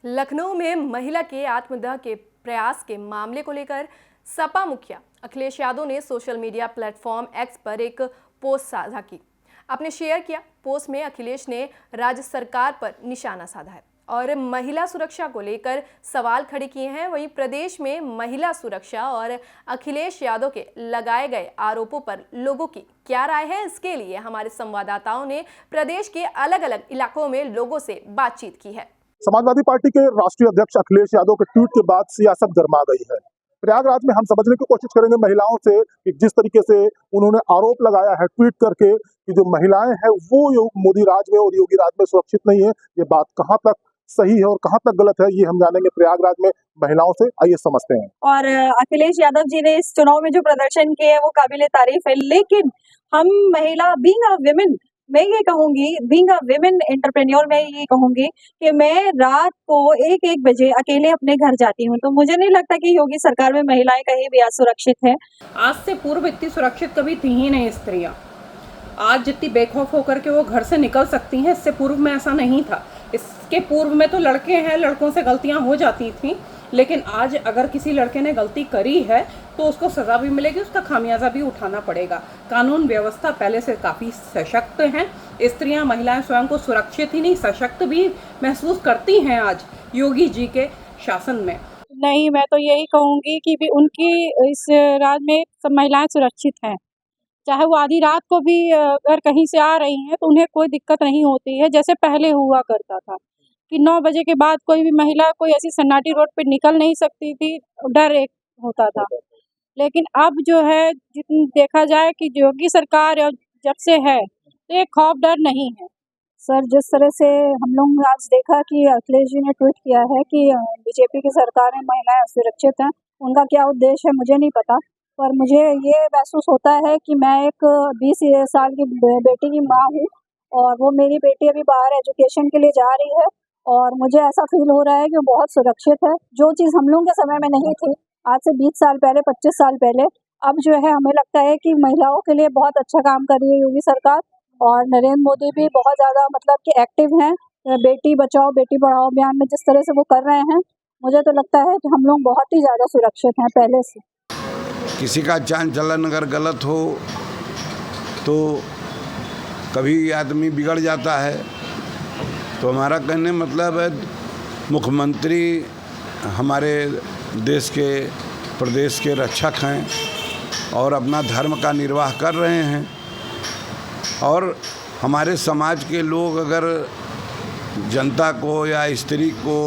लखनऊ में महिला के आत्मदाह के प्रयास के मामले को लेकर सपा मुखिया अखिलेश यादव ने सोशल मीडिया प्लेटफॉर्म एक्स पर एक पोस्ट साझा की। आपने शेयर किया। पोस्ट में अखिलेश ने राज्य सरकार पर निशाना साधा है और महिला सुरक्षा को लेकर सवाल खड़े किए हैं। वहीं प्रदेश में महिला सुरक्षा और अखिलेश यादव के लगाए गए आरोपों पर लोगों की क्या राय है, इसके लिए हमारे संवाददाताओं ने प्रदेश के अलग अलग इलाकों में लोगों से बातचीत की है। समाजवादी पार्टी के राष्ट्रीय अध्यक्ष अखिलेश यादव के ट्वीट के बाद सियासत गर्मा गई है। प्रयागराज में हम समझने की कोशिश करेंगे महिलाओं से कि जिस तरीके से उन्होंने आरोप लगाया है ट्वीट करके कि जो महिलाएं हैं वो मोदी राज में और योगी राज में सुरक्षित नहीं है, ये बात कहां तक सही है और कहां तक गलत है, ये हम जानेंगे प्रयागराज में महिलाओं से। आइए समझते हैं। और अखिलेश यादव जी ने इस चुनाव में जो प्रदर्शन किए हैं वो काबिले तारीफ है, लेकिन हम महिला बीइंग अ विमेन, मैं ये कहूंगी बीइंग अ विमेन एंटरप्रेन्योर, मैं ये कहूंगी कि मैं रात को 1-1 बजे अकेले अपने घर जाती हूँ, तो मुझे नहीं लगता कि योगी सरकार में महिलाएं कहीं भी असुरक्षित है। आज से पूर्व इतनी सुरक्षित कभी थी ही नहीं स्त्रियां। आज जितनी बेखौफ होकर के वो घर से निकल सकती हैं, इससे पूर्व में ऐसा नहीं था। इसके पूर्व में तो लड़के हैं, लड़कों से गलतियां हो जाती थी, लेकिन आज अगर किसी लड़के ने गलती करी है तो उसको सज़ा भी मिलेगी, उसका खामियाजा भी उठाना पड़ेगा। कानून व्यवस्था पहले से काफ़ी सशक्त है। स्त्रियां, महिलाएं स्वयं को सुरक्षित ही नहीं सशक्त भी महसूस करती हैं आज योगी जी के शासन में। नहीं, मैं तो यही कहूंगी कि भी उनकी इस राज में सब महिलाएं सुरक्षित हैं। चाहे वो आधी रात को भी अगर कहीं से आ रही हैं तो उन्हें कोई दिक्कत नहीं होती है, जैसे पहले हुआ करता था कि 9 बजे के बाद कोई भी महिला कोई ऐसी सन्नाटी रोड पे निकल नहीं सकती थी, डर एक होता था। लेकिन अब जो है, जितनी देखा जाए कि योगी सरकार जब से है तो ये खौफ डर नहीं है। सर, जिस तरह से हम लोग आज देखा कि अखिलेश जी ने ट्वीट किया है कि बीजेपी की सरकार में महिलाएं असुरक्षित हैं, उनका क्या उद्देश्य है मुझे नहीं पता, पर मुझे ये महसूस होता है कि मैं एक 20 साल की बेटी की माँ हूँ और वो मेरी बेटी अभी बाहर एजुकेशन के लिए जा रही है और मुझे ऐसा फील हो रहा है कि वो बहुत सुरक्षित है, जो चीज़ हम लोगों के समय में नहीं थी। आज से 20 साल पहले, 25 साल पहले, अब जो है हमें लगता है कि महिलाओं के लिए बहुत अच्छा काम कर रही है योगी सरकार और नरेंद्र मोदी भी बहुत ज़्यादा मतलब कि एक्टिव हैं। बेटी बचाओ बेटी पढ़ाओ अभियान में जिस तरह से वो कर रहे हैं, मुझे तो लगता है कि हम लोग बहुत ही ज़्यादा सुरक्षित हैं पहले से। किसी का चाल चलन अगर गलत हो तो कभी आदमी बिगड़ जाता है। तो हमारा कहने मतलब है, मुख्यमंत्री हमारे देश के प्रदेश के रक्षक हैं और अपना धर्म का निर्वाह कर रहे हैं, और हमारे समाज के लोग अगर जनता को या स्त्री को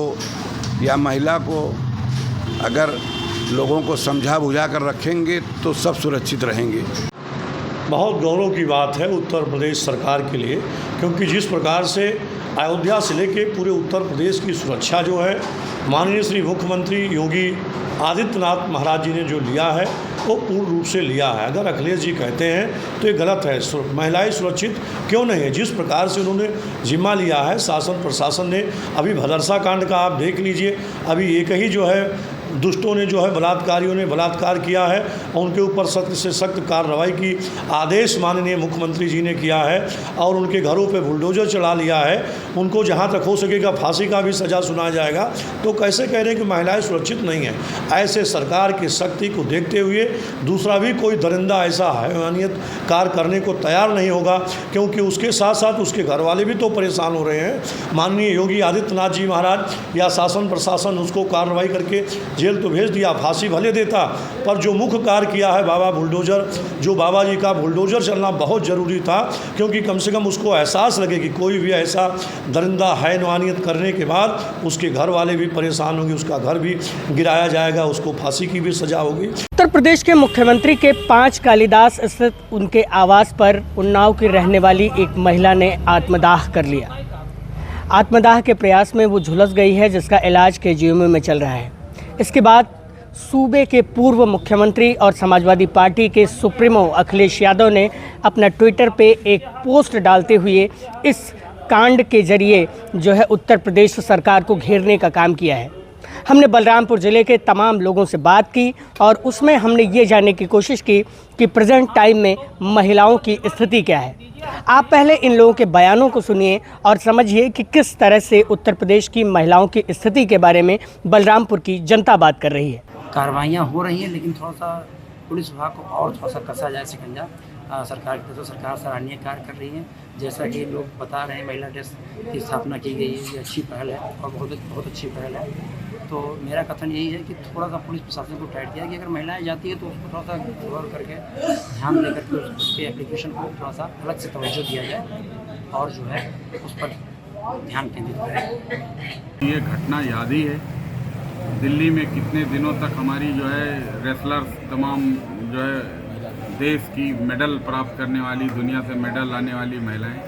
या महिला को अगर लोगों को समझा बुझा कर रखेंगे तो सब सुरक्षित रहेंगे। बहुत गौरव की बात है उत्तर प्रदेश सरकार के लिए, क्योंकि जिस प्रकार से अयोध्या से लेके पूरे उत्तर प्रदेश की सुरक्षा जो है माननीय श्री मुख्यमंत्री योगी आदित्यनाथ महाराज जी ने जो लिया है वो पूर्ण रूप से लिया है। अगर अखिलेश जी कहते हैं तो ये गलत है। महिलाएं सुरक्षित क्यों नहीं है? जिस प्रकार से उन्होंने जिम्मा लिया है शासन प्रशासन ने, अभी भदरसा कांड का आप देख लीजिए, अभी एक ही जो है दुष्टों ने जो है बलात्कारियों ने बलात्कार किया है और उनके ऊपर सख्त से सख्त कार्रवाई की आदेश माननीय मुख्यमंत्री जी ने किया है और उनके घरों पे बुलडोजर चला लिया है। उनको जहां तक हो सकेगा फांसी का भी सज़ा सुनाया जाएगा। तो कैसे कह रहे हैं कि महिलाएं सुरक्षित नहीं हैं? ऐसे सरकार की शक्ति को देखते हुए दूसरा भी कोई दरिंदा ऐसा हैवानियत कार्य करने को तैयार नहीं होगा, क्योंकि उसके साथ साथ उसके घर वाले भी तो परेशान हो रहे हैं। माननीय योगी आदित्यनाथ जी महाराज या शासन प्रशासन उसको कार्रवाई करके जेल तो भेज दिया, फांसी भले देता, पर जो मुख्य कार्य किया है बाबा बुलडोजर, जो बाबा जी का बुलडोजर चलना बहुत ज़रूरी था, क्योंकि कम से कम उसको एहसास लगे कि कोई भी ऐसा दरिंदा हैवानियत करने के बाद उसके घर वाले भी परेशान होंगे, उसका घर भी गिराया जाएगा, उसको फांसी की भी सज़ा होगी। उत्तर प्रदेश के मुख्यमंत्री के 5 कालिदास स्थित उनके आवास पर उन्नाव की रहने वाली एक महिला ने आत्मदाह कर लिया। आत्मदाह के प्रयास में वो झुलस गई है, जिसका इलाज केजीएमयू में चल रहा है। इसके बाद सूबे के पूर्व मुख्यमंत्री और समाजवादी पार्टी के सुप्रीमो अखिलेश यादव ने अपना ट्विटर पे एक पोस्ट डालते हुए इस कांड के जरिए जो है उत्तर प्रदेश सरकार को घेरने का काम किया है। हमने बलरामपुर ज़िले के तमाम लोगों से बात की और उसमें हमने ये जानने की कोशिश की कि प्रेजेंट टाइम में महिलाओं की स्थिति क्या है। आप पहले इन लोगों के बयानों को सुनिए और समझिए कि किस तरह से उत्तर प्रदेश की महिलाओं की स्थिति के बारे में बलरामपुर की जनता बात कर रही है। कार्रवाइयाँ हो रही हैं, लेकिन थोड़ा सा पुलिस विभाग को और थोड़ा सा कसा जाए शिकंजा। सरकार की तरफ से सरकार सराहनीय कार्य कर रही है। जैसा कि लोग बता रहे हैं, महिला डेस्क की स्थापना की गई है, ये अच्छी पहल है और बहुत अच्छी पहल है। तो मेरा कथन यही है कि थोड़ा सा पुलिस प्रशासन को टाइट किया कि अगर महिलाएं जाती है तो उसको थोड़ा सा गौर करके ध्यान दे करके उसके एप्लीकेशन को थोड़ा सा अलग से तवज्जो दिया जाए और जो है उस पर ध्यान केंद्रित करें। ये घटना याद ही है। दिल्ली में कितने दिनों तक हमारी जो है रेसलर्स तमाम जो है देश की मेडल प्राप्त करने वाली, दुनिया से मेडल लाने वाली महिलाएं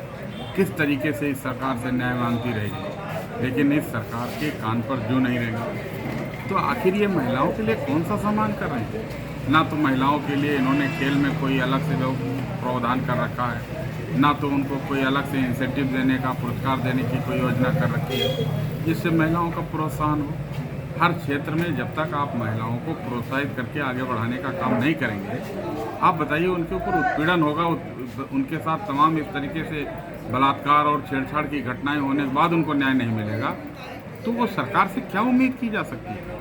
किस तरीके से इस सरकार से न्याय मांगती रहेगी, लेकिन इस सरकार के कान पर जू नहीं रहेगा। तो आखिर ये महिलाओं के लिए कौन सा सम्मान कर रहे हैं? ना तो महिलाओं के लिए इन्होंने खेल में कोई अलग से प्रावधान कर रखा है, ना तो उनको कोई अलग से इंसेंटिव देने का, पुरस्कार देने की कोई योजना कर रखी है जिससे महिलाओं का प्रोत्साहन हो। हर क्षेत्र में जब तक आप महिलाओं को प्रोत्साहित करके आगे बढ़ाने का काम नहीं करेंगे, आप बताइए उनके ऊपर उत्पीड़न होगा, उनके साथ तमाम इस तरीके से बलात्कार और छेड़छाड़ की घटनाएं होने के बाद उनको न्याय नहीं मिलेगा, तो वो सरकार से क्या उम्मीद की जा सकती है?